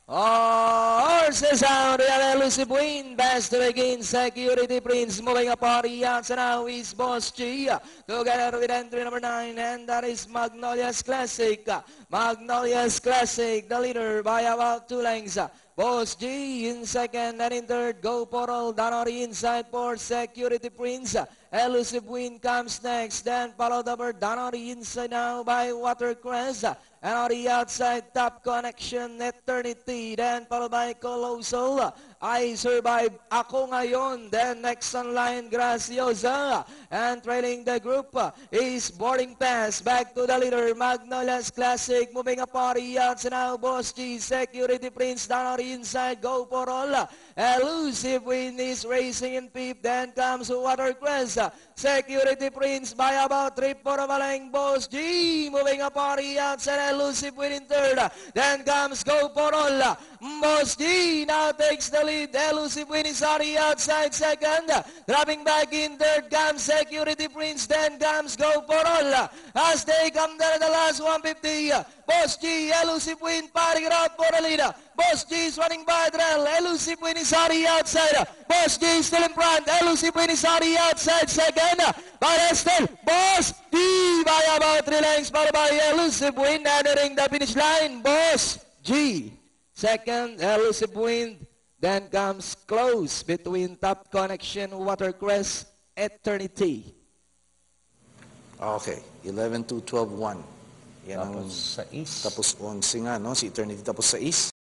Horses out, the elusive win, best to begin, Security Prince, moving up on the outside now is Boss G, together with entry number 9, and that is Magnolia's Classic. Magnolia's Classic, the leader by about 2 lengths. Boss G in second and in third, Go Portal, down on the inside for Security Prince. Elusive Win comes next, then followed over down on the inside now by Watercress. And on the outside, Top Connection, Eternity, then followed by Colossal. I Survive, Ako Ngayon, then next on line, Graciosa. And trailing the group is Boarding Pass, back to the leader, Magnolia's Classic, moving up on the outside now, Boss G, Security Prince, down on the inside, Go for All. Elusive Win is racing in fifth, then comes Watercress. Security Prince by about 3/4 of a length, Boss G, moving up on the outside, Elusive Win in third, then comes Go for All. Boss G now takes the lead, Elusive Win is on the outside second, dropping back in third comes Security Prince, then comes Go for All. As they come there the last 150, Boss G, Elusive Win fighting it out for the lead. Boss G is running by Drell, Elusive Win is on the outside, Boss G is still in front, Elusive Win is on the outside second, but still Boss G by about 3 lengths, followed by Elusive Win entering the finish line. Boss G second, Elusive Win, then comes close between Top Connection, Watercress, Eternity. Okay, 11-2, 12-1. Yan ang Tapos sa East. tapos 11 nga, no? Si Eternity tapos sa East.